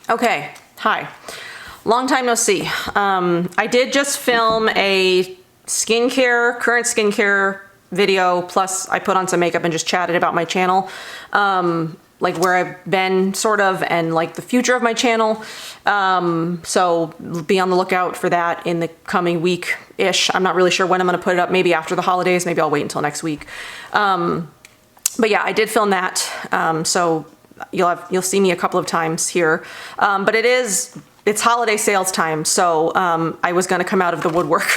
Okay, hi. Long time no see. I did just film a current skincare video, plus I put on some makeup and just chatted about my channel. Like where I've been sort of, and like the future of my channel. So be on the lookout for that in the coming week-ish. I'm not really sure when I'm gonna put it up, maybe after the holidays, maybe I'll wait until next week. But yeah, I did film that. So you'll see me a couple of times here. But it's holiday sales time, so I was gonna come out of the woodwork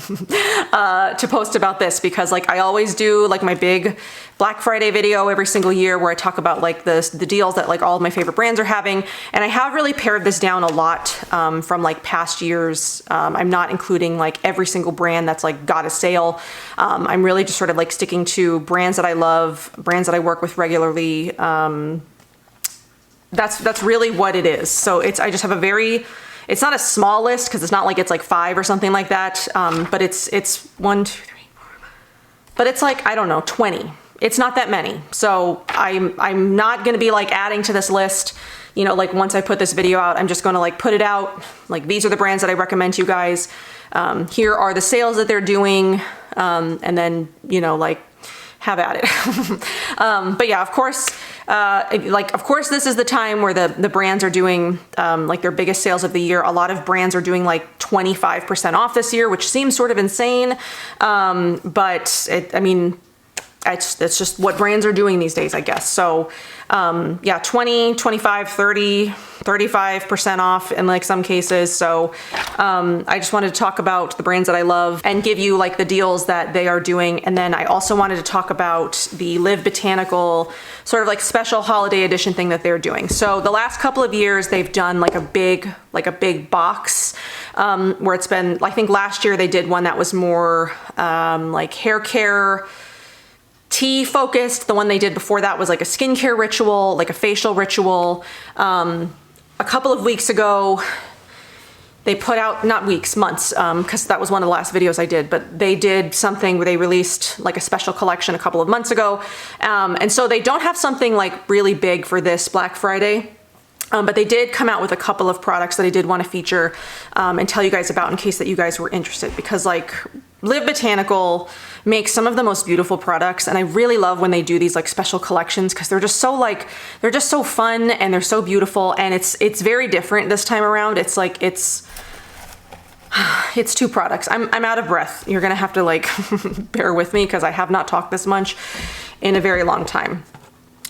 to post about this, because like I always do like my big Black Friday video every single year where I talk about like the deals that like all of my favorite brands are having. And I have really pared this down a lot from like past years. I'm not including like every single brand that's like got a sale. I'm really just sort of like sticking to brands that I love, brands that I work with regularly. That's really what it is. So I just have it's not a small list, because it's not like it's like 5 or something like that. But it's 1, 2, 3, 4, but it's like, I don't know, 20. It's not that many. So I'm not gonna be like adding to this list, you know, like once I put this video out. I'm just gonna like put it out. Like, these are the brands that I recommend to you guys. Here are the sales that they're doing. And then, you know, like, have at it. But yeah, of course, this is the time where the brands are doing like their biggest sales of the year. A lot of brands are doing like 25% off this year, which seems sort of insane. But I mean, it's just what brands are doing these days, I guess. So yeah, 20, 25, 30, 35% off in like some cases. So I just wanted to talk about the brands that I love and give you like the deals that they are doing. And then I also wanted to talk about the Live Botanical sort of like special holiday edition thing that they're doing. So the last couple of years they've done like a big box where it's been, I think last year they did one that was more like hair care, tea focused. The one they did before that was like a skincare ritual, like a facial ritual. A couple of weeks ago, they put out, not weeks, months, because that was one of the last videos I did, but they did something where they released like a special collection a couple of months ago. And so they don't have something like really big for this Black Friday. But they did come out with a couple of products that I did want to feature and tell you guys about in case that you guys were interested, because like Live Botanical makes some of the most beautiful products, and I really love when they do these like special collections, because they're just so fun and they're so beautiful, and it's very different this time around. It's like it's 2 products. I'm out of breath. You're gonna have to like bear with me, because I have not talked this much in a very long time.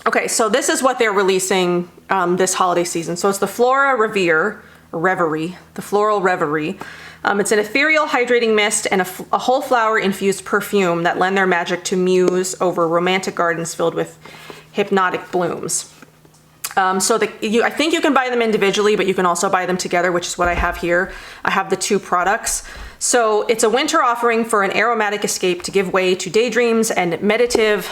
Okay, so this is what they're releasing this holiday season. So it's the Reverie, the Floral Reverie. It's an ethereal hydrating mist and a whole flower infused perfume that lend their magic to muse over romantic gardens filled with hypnotic blooms. So I think you can buy them individually, but you can also buy them together, which is what I have here. I have the 2 products. So it's a winter offering for an aromatic escape to give way to daydreams and meditative,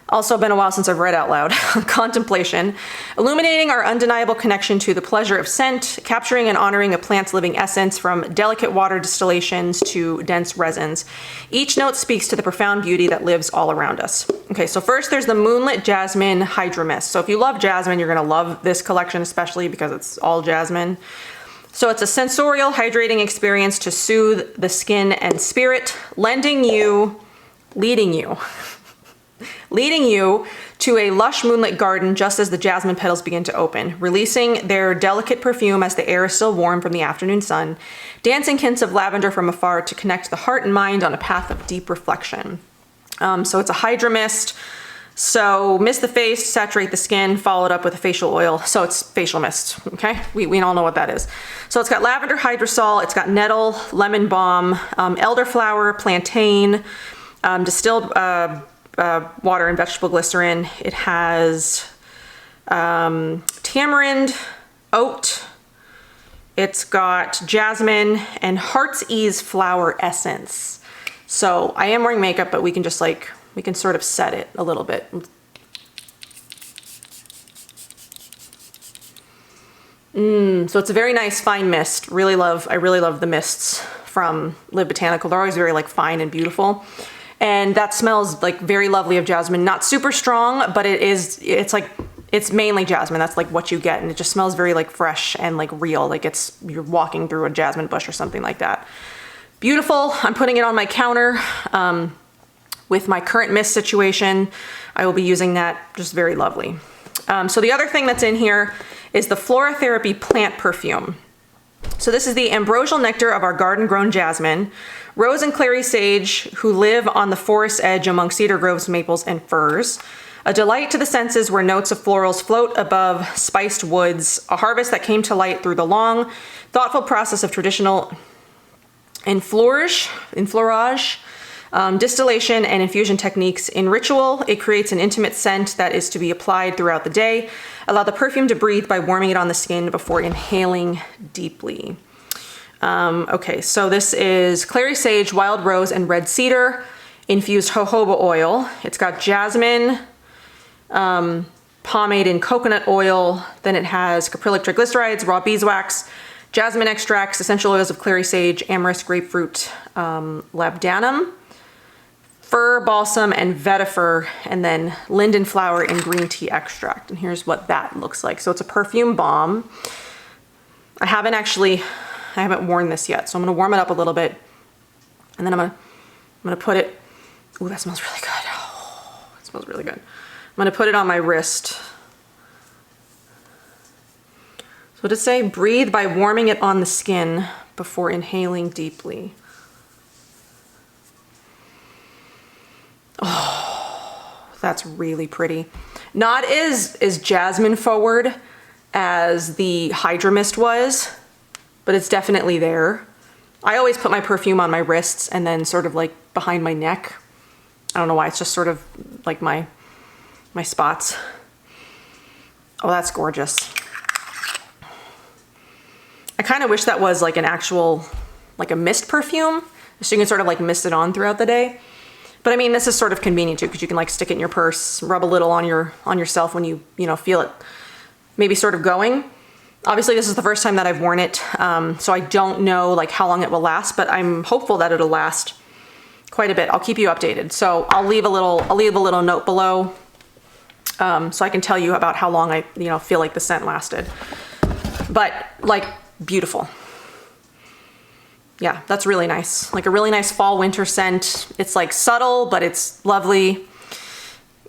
also been a while since I've read out loud, contemplation, illuminating our undeniable connection to the pleasure of scent, capturing and honoring a plant's living essence from delicate water distillations to dense resins. Each note speaks to the profound beauty that lives all around us. Okay, so first there's the Moonlit Jasmine Hydra Mist. So if you love jasmine, you're gonna love this collection, especially because it's all jasmine. So it's a sensorial hydrating experience to soothe the skin and spirit, leading you to a lush moonlit garden just as the jasmine petals begin to open, releasing their delicate perfume as the air is still warm from the afternoon sun, dancing hints of lavender from afar to connect the heart and mind on a path of deep reflection. So it's a hydra mist. So mist the face, saturate the skin, followed up with a facial oil. So it's facial mist, okay? We all know what that is. So it's got lavender hydrosol, it's got nettle, lemon balm, elderflower, plantain, distilled water and vegetable glycerin. It has tamarind, oat. It's got jasmine and heart's ease flower essence. So I am wearing makeup, but we can just like, we can sort of set it a little bit. So it's a very nice fine mist. I really love the mists from Live Botanical. They're always very like fine and beautiful. And that smells like very lovely of jasmine. Not super strong, but it It's mainly jasmine. That's like what you get. And it just smells very like fresh and like real. Like you're walking through a jasmine bush or something like that. Beautiful. I'm putting it on my counter. With my current mist situation, I will be using that. Just very lovely. So the other thing that's in here is the Florotherapy plant perfume. So this is the ambrosial nectar of our garden-grown jasmine, rose and clary sage who live on the forest edge among cedar groves, maples, and firs. A delight to the senses where notes of florals float above spiced woods, a harvest that came to light through the long, thoughtful process of traditional enfleurage, distillation and infusion techniques. In ritual, it creates an intimate scent that is to be applied throughout the day. Allow the perfume to breathe by warming it on the skin before inhaling deeply. Okay, so this is clary sage, wild rose, and red cedar infused jojoba oil. It's got jasmine, pomade and coconut oil. Then it has caprylic triglycerides, raw beeswax, jasmine extracts, essential oils of clary sage, amyris, grapefruit, labdanum, fir balsam, and vetiver, and then linden flower and green tea extract. And here's what that looks like. So it's a perfume balm. I haven't worn this yet, so I'm gonna warm it up a little bit, and then I'm gonna put it. Ooh, that smells really good. Oh, it smells really good. I'm gonna put it on my wrist. So what does it say? Breathe by warming it on the skin before inhaling deeply. Oh, that's really pretty. Not as jasmine forward as the Hydra Mist was, but it's definitely there. I always put my perfume on my wrists and then sort of like behind my neck. I don't know why, it's just sort of like my spots. Oh, that's gorgeous. I kind of wish that was like an actual, like a mist perfume, so you can sort of like mist it on throughout the day. But I mean, this is sort of convenient too, because you can like stick it in your purse, rub a little on yourself when you feel it maybe sort of going. Obviously, this is the first time that I've worn it, so I don't know like how long it will last, but I'm hopeful that it'll last quite a bit. I'll keep you updated. So I'll leave a little note below, so I can tell you about how long I feel like the scent lasted. But like beautiful. Yeah, that's really nice. Like a really nice fall winter scent. It's like subtle, but it's lovely.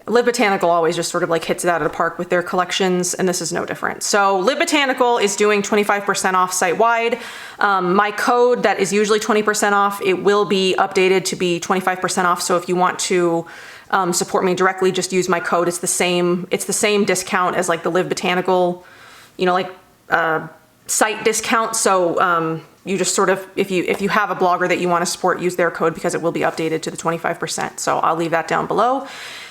Live Botanical always just sort of like hits it out of the park with their collections, and this is no different. So Live Botanical is doing 25% off site-wide. My code that is usually 20% off, it will be updated to be 25% off. So if you want to support me directly, just use my code. It's the same discount as like the Live Botanical, site discount. So you just sort of, if you have a blogger that you want to support, use their code because it will be updated to the 25%. So I'll leave that down below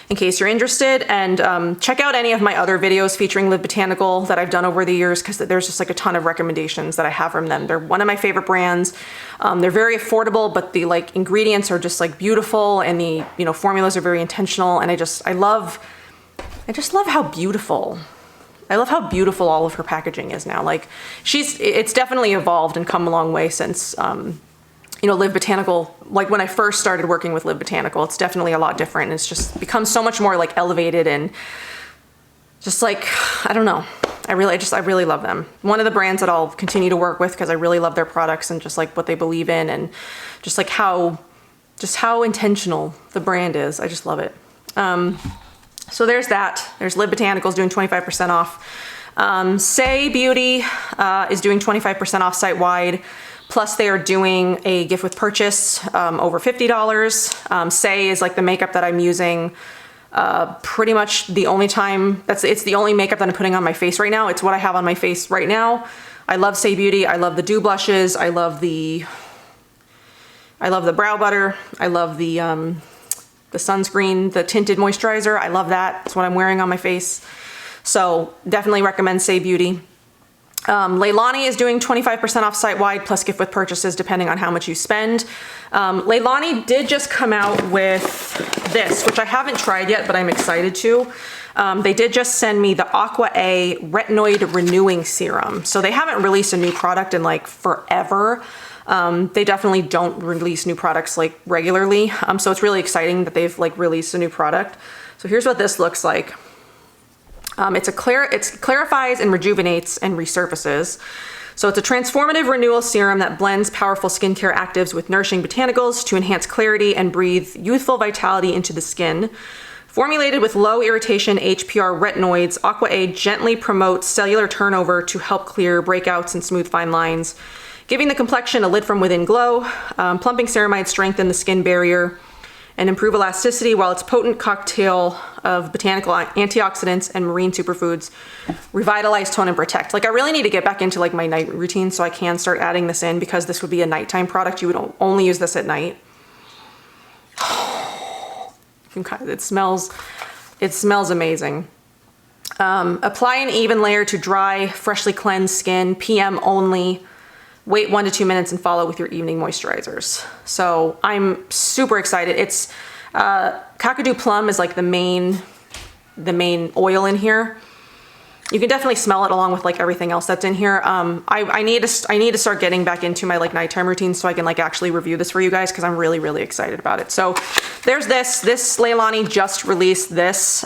in case you're interested. And check out any of my other videos featuring Live Botanical that I've done over the years, because there's just like a ton of recommendations that I have from them. They're one of my favorite brands. They're very affordable, but the like ingredients are just like beautiful, and the formulas are very intentional. And I just love how beautiful. I love how beautiful all of her packaging is now. Like it's definitely evolved and come a long way since, Live Botanical, like when I first started working with Live Botanical, it's definitely a lot different. It's just become so much more like elevated and just like, I don't know. I really love them. One of the brands that I'll continue to work with because I really love their products and just like what they believe in, and just like how intentional the brand is. I just love it. So there's that. There's Live Botanicals doing 25% off. Say Beauty is doing 25% off site-wide. Plus they are doing a gift with purchase over $50. Say is like the makeup that I'm using pretty much the only time. It's the only makeup that I'm putting on my face right now. It's what I have on my face right now. I love Say Beauty. I love the Dew blushes. I love the brow butter. I love the sunscreen, the tinted moisturizer. I love that. That's what I'm wearing on my face. So definitely recommend Say Beauty. Leilani is doing 25% off site-wide plus gift with purchases depending on how much you spend. Leilani did just come out with this, which I haven't tried yet, but I'm excited to. They did just send me the Aqua A Retinoid Renewing Serum. So they haven't released a new product in like forever. They definitely don't release new products like regularly. So it's really exciting that they've like released a new product. So here's what this looks like. It clarifies and rejuvenates and resurfaces. So it's a transformative renewal serum that blends powerful skincare actives with nourishing botanicals to enhance clarity and breathe youthful vitality into the skin. Formulated with low irritation HPR retinoids, Aqua A gently promotes cellular turnover to help clear breakouts and smooth fine lines, giving the complexion a lit from within glow. Plumping ceramides strengthen the skin barrier and improve elasticity, while its potent cocktail of botanical antioxidants and marine superfoods revitalize, tone, and protect. Like, I really need to get back into like my night routine so I can start adding this in, because this would be a nighttime product. You would only use this at night. It smells amazing. Apply an even layer to dry, freshly cleansed skin, PM only. Wait 1 to 2 minutes and follow with your evening moisturizers. So I'm super excited. It's Kakadu Plum is like the main oil in here. You can definitely smell it along with like everything else that's in here. I need to start getting back into my like nighttime routine so I can like actually review this for you guys, because I'm really, really excited about it. So there's this Leilani just released this.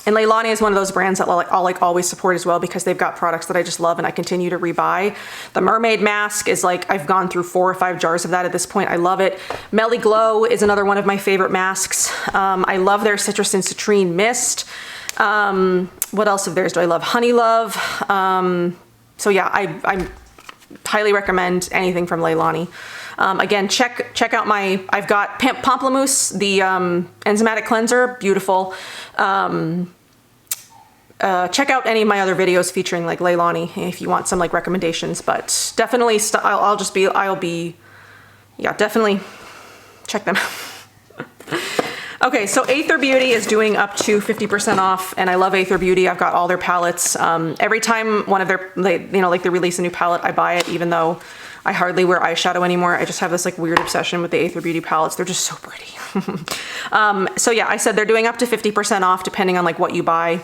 And Leilani is one of those brands that I'll like always support as well, because they've got products that I just love and I continue to rebuy. The Mermaid Mask is like, I've gone through 4 or 5 jars of that at this point. I love it. Melly Glow is another one of my favorite masks. I love their Citrus and Citrine Mist. What else of theirs do I love? Honey Love. So yeah, I highly recommend anything from Leilani. Again, check out I've got Pamplemousse, the enzymatic cleanser, beautiful. Check out any of my other videos featuring like Leilani if you want some like recommendations, but definitely definitely check them out. Okay, so Aether Beauty is doing up to 50% off, and I love Aether Beauty. I've got all their palettes. Every time one of they release a new palette, I buy it, even though I hardly wear eyeshadow anymore. I just have this like weird obsession with the Aether Beauty palettes. They're just so pretty. So yeah, I said they're doing up to 50% off depending on like what you buy.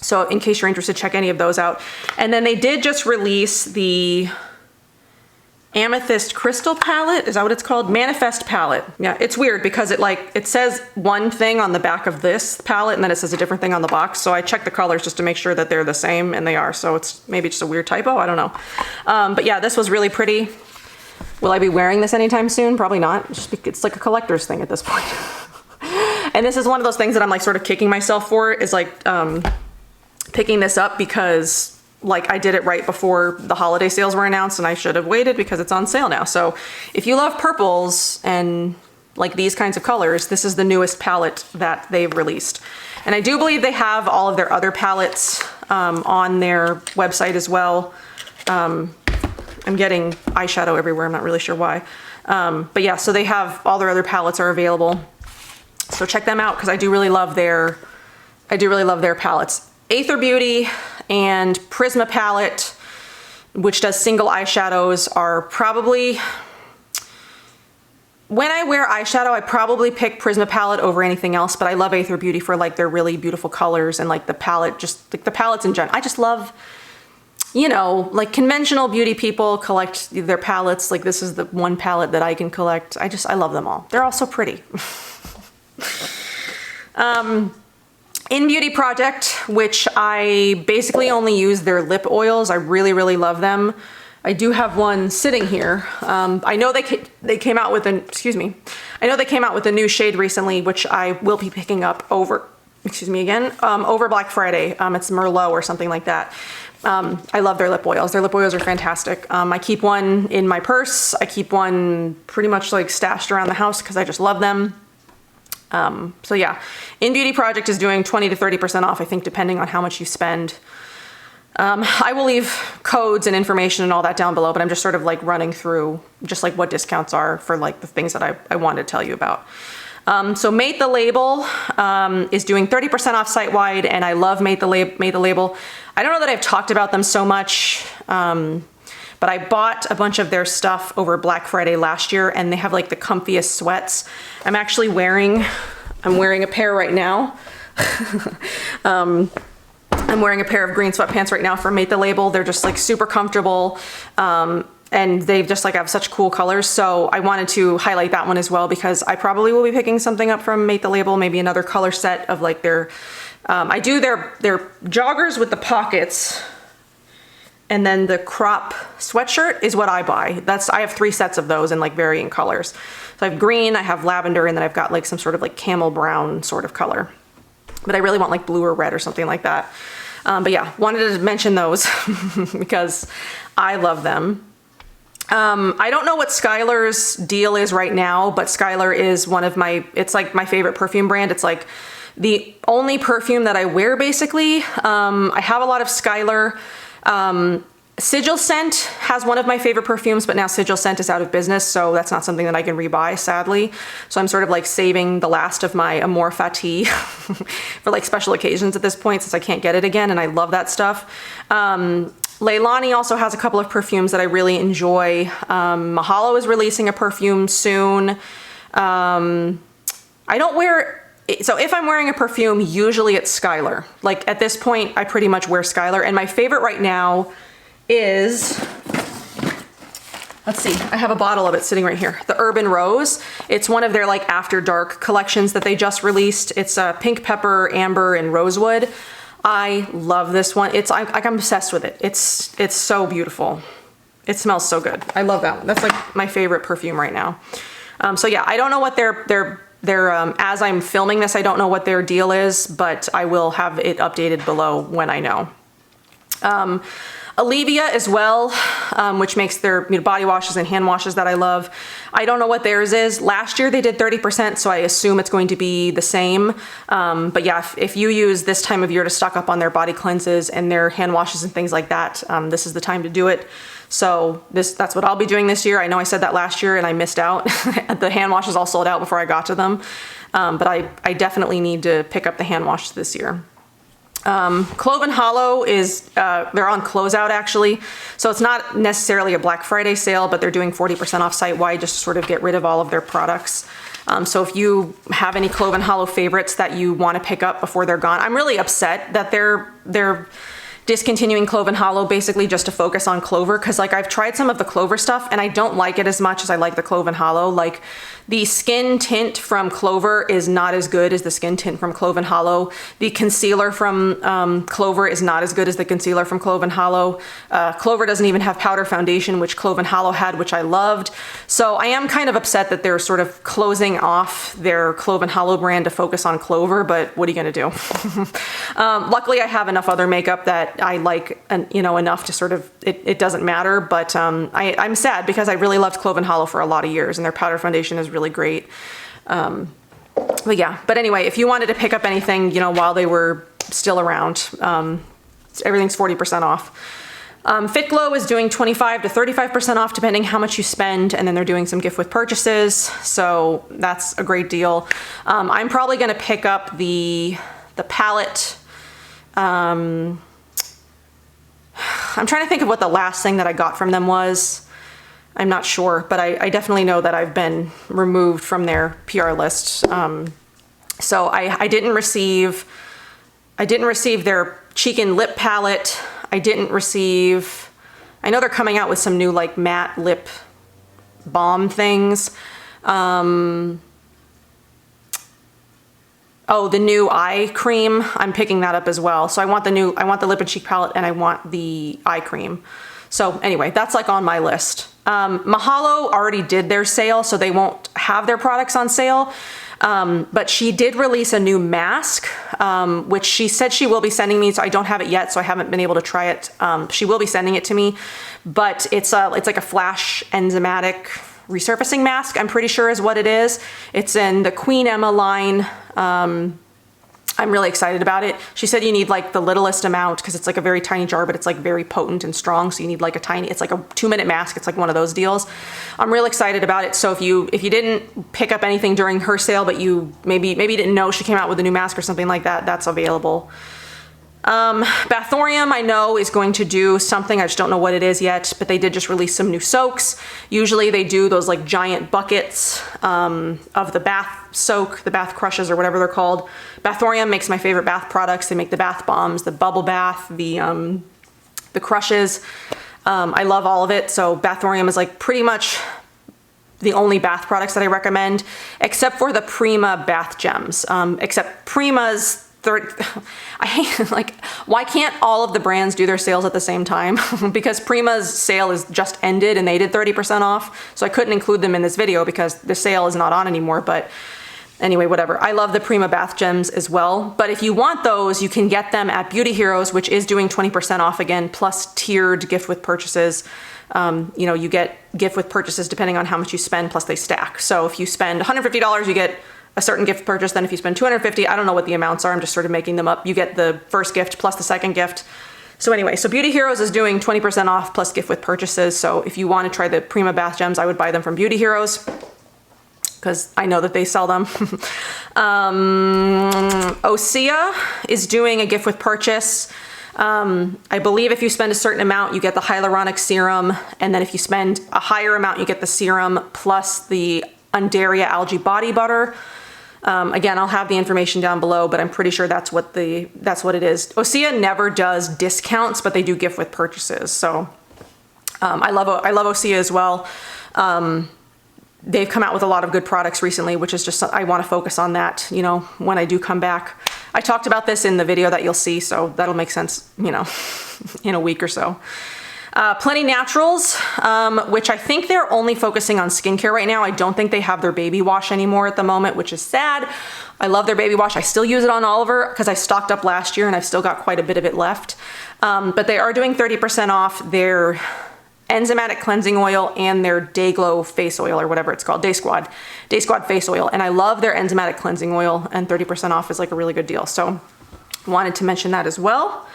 So in case you're interested, check any of those out. And then they did just release the Amethyst Crystal palette. Is that what it's called? Manifest palette. Yeah, it's weird because it says one thing on the back of this palette and then it says a different thing on the box. So I checked the colors just to make sure that they're the same, and they are. So it's maybe just a weird typo. I don't know. But yeah, this was really pretty. Will I be wearing this anytime soon? Probably not. It's like a collector's thing at this point. And this is one of those things that I'm like sort of kicking myself for, is like picking this up because like I did it right before the holiday sales were announced, and I should have waited because it's on sale now. So if you love purples and like these kinds of colors, this is the newest palette that they've released. And I do believe they have all of their other palettes on their website as well. I'm getting eyeshadow everywhere. I'm not really sure why. But yeah, so they have all their other palettes are available. So check them out, because I do really love their palettes. Aether Beauty and Prisma palette, which does single eyeshadows, are probably, when I wear eyeshadow, I probably pick Prisma palette over anything else, but I love Aether Beauty for like their really beautiful colors and like the palette, just like the palettes in general. I just love, you know, like conventional beauty people collect their palettes. Like this is the one palette that I can collect. I love them all. They're all so pretty. In Beauty Project, which I basically only use their lip oils. I really, really love them. I do have one sitting here. I know they came out with I know they came out with a new shade recently, which I will be picking up over Black Friday. It's Merlot or something like that. I love their lip oils. Their lip oils are fantastic. I keep one in my purse. I keep one pretty much like stashed around the house because I just love them. So yeah, In Beauty Project is doing 20 to 30% off, I think, depending on how much you spend. I will leave codes and information and all that down below, but I'm just sort of like running through just like what discounts are for like the things that I wanted to tell you about. So Mate the Label is doing 30% off site-wide, and I love Mate the Label. I don't know that I've talked about them so much, but I bought a bunch of their stuff over Black Friday last year, and they have like the comfiest sweats. I'm actually wearing a pair right now. I'm wearing a pair of green sweatpants right now from Mate the Label. They're just like super comfortable, and they just like have such cool colors. So I wanted to highlight that one as well, because I probably will be picking something up from Mate the Label, maybe another color set of like their I do their joggers with the pockets, and then the crop sweatshirt is what I buy. I have 3 sets of those in like varying colors. So I have green, I have lavender, and then I've got like some sort of like camel brown sort of color. But I really want like blue or red or something like that. But yeah, wanted to mention those because I love them. I don't know what Skylar's deal is right now, but Skylar is it's like my favorite perfume brand. It's like the only perfume that I wear basically. I have a lot of Skylar. Sigil Scent has one of my favorite perfumes, but now Sigil Scent is out of business, so that's not something that I can rebuy, sadly. So I'm sort of like saving the last of my Amor Fati for like special occasions at this point, since I can't get it again, and I love that stuff. Leilani also has a couple of perfumes that I really enjoy. Mahalo is releasing a perfume soon. So if I'm wearing a perfume, usually it's Skylar. Like at this point, I pretty much wear Skylar. And my favorite right now is, let's see, I have a bottle of it sitting right here. The Urban Rose. It's one of their like after dark collections that they just released. It's pink pepper, amber, and rosewood. I love this one. I'm obsessed with it. It's so beautiful. It smells so good. I love that one. That's like my favorite perfume right now. So yeah, I don't know what their as I'm filming this, I don't know what their deal is, but I will have it updated below when I know. Alivia as well, which makes their body washes and hand washes that I love. I don't know what theirs is. Last year they did 30%, so I assume it's going to be the same. But yeah, if you use this time of year to stock up on their body cleanses and their hand washes and things like that, this is the time to do it. So that's what I'll be doing this year. I know I said that last year and I missed out. The hand washes all sold out before I got to them. But I definitely need to pick up the hand washes this year. Clove & Hollow they're on closeout actually. So it's not necessarily a Black Friday sale, but they're doing 40% off site-wide just to sort of get rid of all of their products. So if you have any Clove & Hollow favorites that you want to pick up before they're gone, I'm really upset that they're discontinuing Clove & Hollow basically just to focus on Clover, because like I've tried some of the Clover stuff and I don't like it as much as I like the Clove & Hollow. Like the skin tint from Clover is not as good as the skin tint from Clove & Hollow. The concealer from Clover is not as good as the concealer from Clove & Hollow. Clover doesn't even have powder foundation, which Clove & Hollow had, which I loved. So I am kind of upset that they're sort of closing off their Clove & Hollow brand to focus on Clover, but what are you gonna do? Luckily I have enough other makeup that I like, enough to sort of, it doesn't matter, but I'm sad because I really loved Clove & Hollow for a lot of years and their powder foundation is really great. But yeah, but anyway, if you wanted to pick up anything, while they were still around, everything's 40% off. Fit Glow is doing 25 to 35% off depending how much you spend, and then they're doing some gift with purchases, so that's a great deal. I'm probably gonna pick up the palette. I'm trying to think of what the last thing that I got from them was. I'm not sure, but I definitely know that I've been removed from their PR list. So I didn't receive their cheek and lip palette. I know they're coming out with some new like matte lip balm things. Oh, the new eye cream, I'm picking that up as well. So I want the lip and cheek palette and I want the eye cream. So anyway, that's like on my list. Mahalo already did their sale, so they won't have their products on sale. But she did release a new mask, which she said she will be sending me, so I don't have it yet, so I haven't been able to try it. She will be sending it to me, but it's like a flash enzymatic resurfacing mask, I'm pretty sure is what it is. It's in the Queen Emma line. I'm really excited about it. She said you need like the littlest amount because it's like a very tiny jar, but it's like very potent and strong. So you need like it's like a 2-minute mask. It's like one of those deals. I'm real excited about it. So if you didn't pick up anything during her sale, but you maybe didn't know she came out with a new mask or something like that, that's available. Bathorium I know is going to do something, I just don't know what it is yet, but they did just release some new soaks. Usually they do those like giant buckets of the bath soak, the bath crushes or whatever they're called. Bathorium makes my favorite bath products. They make the bath bombs, the bubble bath, the crushes. I love all of it. So Bathorium is like pretty much the only bath products that I recommend, except for the Prima bath gems. Except Prima's 30, I hate, like, why can't all of the brands do their sales at the same time? Because Prima's sale is just ended and they did 30% off. So I couldn't include them in this video because the sale is not on anymore. But anyway, whatever. I love the Prima bath gems as well. But if you want those, you can get them at Beauty Heroes, which is doing 20% off again, plus tiered gift with purchases. You know, you get gift with purchases depending on how much you spend, plus they stack. So if you spend $150, you get a certain gift purchase. Then if you spend $250, I don't know what the amounts are, I'm just sort of making them up. You get the first gift plus the second gift. So anyway, so Beauty Heroes is doing 20% off plus gift with purchases. So if you want to try the Prima bath gems, I would buy them from Beauty Heroes because I know that they sell them. Osea is doing a gift with purchase. I believe if you spend a certain amount, you get the hyaluronic serum. And then if you spend a higher amount, you get the serum plus the Undaria algae body butter. Again, I'll have the information down below, but I'm pretty sure that's what it is. Osea never does discounts, but they do gift with purchases. So I love Osea as well. They've come out with a lot of good products recently, which is just, I want to focus on that, you know, when I do come back. I talked about this in the video that you'll see, so that'll make sense, you know, in a week or so. Plenty Naturals, which I think they're only focusing on skincare right now. I don't think they have their baby wash anymore at the moment, which is sad. I love their baby wash. I still use it on Oliver because I stocked up last year and I've still got quite a bit of it left. But they are doing 30% off their enzymatic cleansing oil and their Day Glow face oil, or whatever it's called, Day Squad face oil. And I love their enzymatic cleansing oil, and 30% off is like a really good deal. So wanted to mention that as well.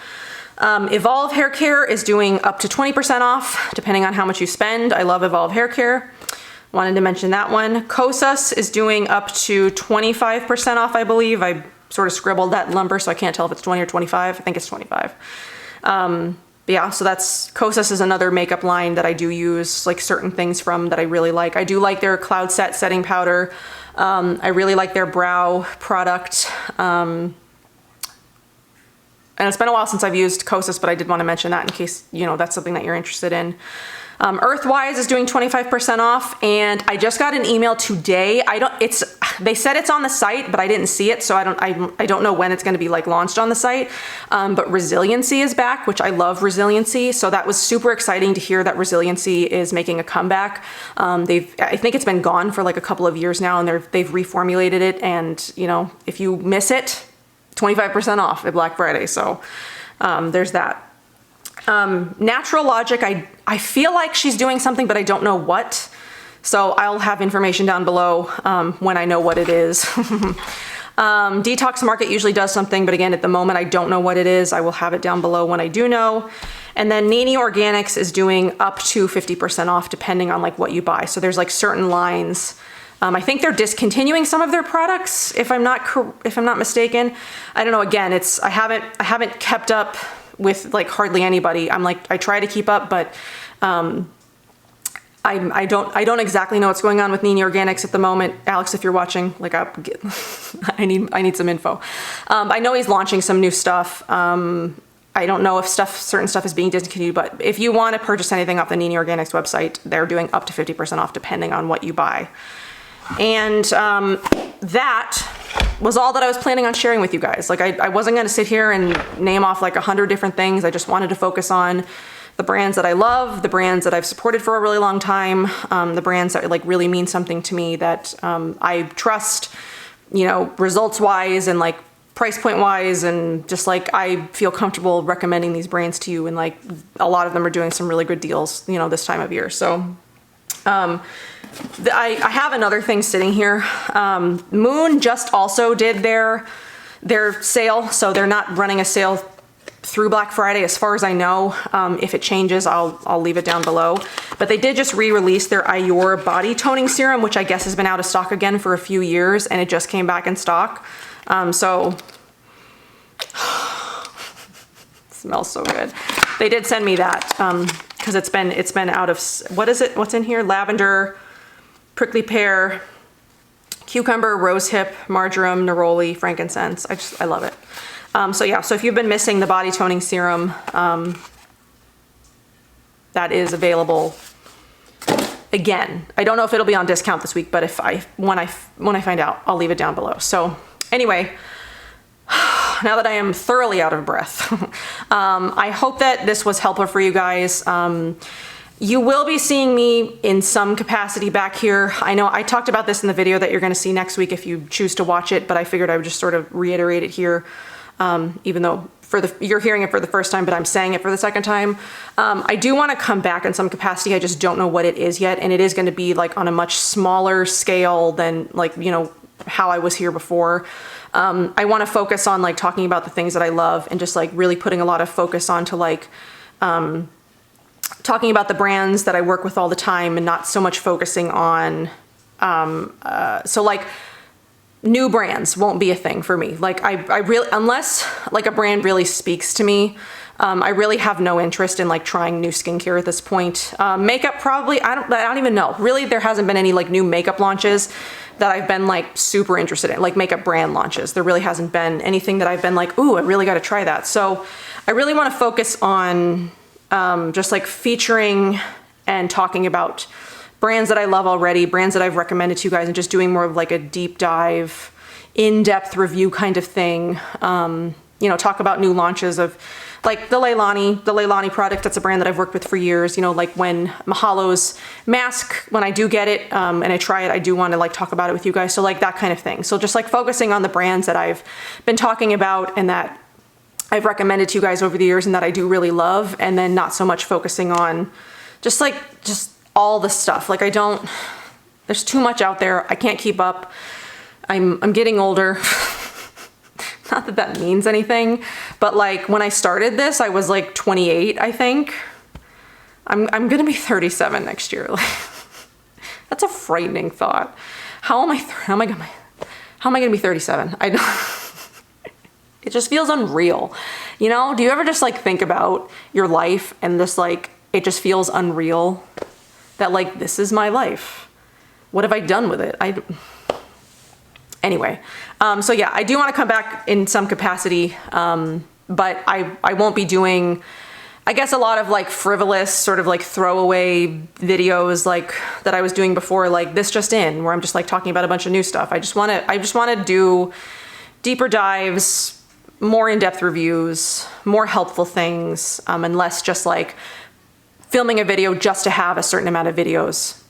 Evolve Hair Care is doing up to 20% off, depending on how much you spend. I love Evolve Hair Care. Wanted to mention that one. Kosas is doing up to 25% off, I believe. I sort of scribbled that number, so I can't tell if it's 20 or 25. I think it's 25. But yeah, so Kosas is another makeup line that I do use like certain things from that I really like. I do like their Cloud Set setting powder. I really like their brow product. And it's been a while since I've used Kosas, but I did want to mention that in case, you know, that's something that you're interested in. Earthwise is doing 25% off, and I just got an email today. They said it's on the site, but I didn't see it, so I don't know when it's going to be like launched on the site. But Resiliency is back, which I love Resiliency. So that was super exciting to hear that Resiliency is making a comeback. I think it's been gone for like a couple of years now, and they've reformulated it. And you know, if you miss it, 25% off at Black Friday. So there's that. Natural Logic, I feel like she's doing something, but I don't know what. So I'll have information down below when I know what it is. Detox Market usually does something, but again, at the moment, I don't know what it is. I will have it down below when I do know. And then Nini Organics is doing up to 50% off, depending on like what you buy. So there's like certain lines. I think they're discontinuing some of their products, if I'm not mistaken. I don't know. Again, I haven't kept up with like hardly anybody. I try to keep up, but I don't exactly know what's going on with Nini Organics at the moment. Alex, if you're watching, like I need some info. I know he's launching some new stuff. I don't know if certain stuff is being discontinued, but if you want to purchase anything off the Nini Organics website, they're doing up to 50% off depending on what you buy. And that was all that I was planning on sharing with you guys. Like I wasn't going to sit here and name off like 100 different things. I just wanted to focus on the brands that I love, the brands that I've supported for a really long time, the brands that like really mean something to me, that I trust, you know, results wise and like price point wise, and just like I feel comfortable recommending these brands to you. And like a lot of them are doing some really good deals, you know, this time of year. So I have another thing sitting here. Moon just also did their sale, so they're not running a sale through Black Friday as far as I know. If it changes, I'll leave it down below. But they did just re-release their Ior body toning serum, which I guess has been out of stock again for a few years, and it just came back in stock. So smells so good. They did send me that because it's been out of, what is it? What's in here? Lavender, prickly pear, cucumber, rosehip, marjoram, neroli, frankincense. I love it. So yeah, so if you've been missing the body toning serum, that is available again. I don't know if it'll be on discount this week, but when I find out, I'll leave it down below. So anyway, now that I am thoroughly out of breath. I hope that this was helpful for you guys. You will be seeing me in some capacity back here. I know I talked about this in the video that you're gonna see next week if you choose to watch it, but I figured I would just sort of reiterate it here, even though you're hearing it for the first time, but I'm saying it for the second time. I do wanna come back in some capacity. I just don't know what it is yet, and it is gonna be like on a much smaller scale than like, you know, how I was here before. I wanna focus on like talking about the things that I love and just like really putting a lot of focus onto like, talking about the brands that I work with all the time and not so much focusing on, so like new brands won't be a thing for me. Like I really, unless like a brand really speaks to me, I really have no interest in like trying new skincare at this point. Makeup probably, I don't even know. Really, there hasn't been any like new makeup launches that I've been like super interested in, like makeup brand launches. There really hasn't been anything that I've been like, ooh, I really got to try that. So I really want to focus on just like featuring and talking about brands that I love already, brands that I've recommended to you guys, and just doing more of like a deep dive, in-depth review kind of thing. You know, talk about new launches of like the Leilani product. That's a brand that I've worked with for years. You know, like when Mahalo's mask, when I do get it and I try it, I do want to like talk about it with you guys. So like that kind of thing. So just like focusing on the brands that I've been talking about and that I've recommended to you guys over the years and that I do really love, and then not so much focusing on just all the stuff. Like there's too much out there. I can't keep up. I'm getting older. Not that that means anything, but like when I started this, I was like 28, I think. I'm gonna be 37 next year. Like, that's a frightening thought. How am I gonna be 37? I don't. It just feels unreal. You know, do you ever just like think about your life and this like, it just feels unreal that like, this is my life. What have I done with it? Anyway, so yeah, I do want to come back in some capacity, but I won't be doing, I guess, a lot of like frivolous sort of like throwaway videos like that I was doing before, like this just in, where I'm just like talking about a bunch of new stuff. I just want to do deeper dives, more in-depth reviews, more helpful things, and less just like filming a video just to have a certain amount of videos,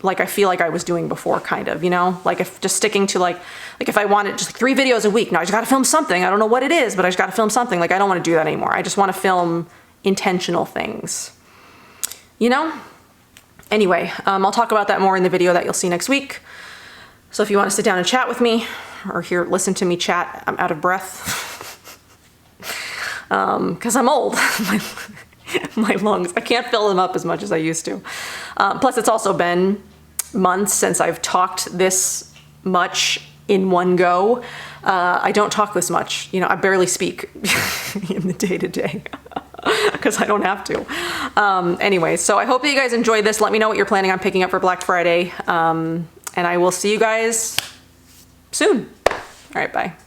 like I feel like I was doing before, kind of, you know? Like if just sticking to like if I wanted just like 3 videos a week, now I just gotta film something. I don't know what it is, but I just gotta film something. Like I don't wanna do that anymore. I just wanna film intentional things, you know? Anyway, I'll talk about that more in the video that you'll see next week. So if you wanna sit down and chat with me or listen to me chat, I'm out of breath. Cause I'm old. My lungs, I can't fill them up as much as I used to. Plus it's also been months since I've talked this much in one go. I don't talk this much, you know, I barely speak in the day-to-day because I don't have to. Anyway, so I hope that you guys enjoyed this. Let me know what you're planning on picking up for Black Friday. And I will see you guys soon. All right, bye.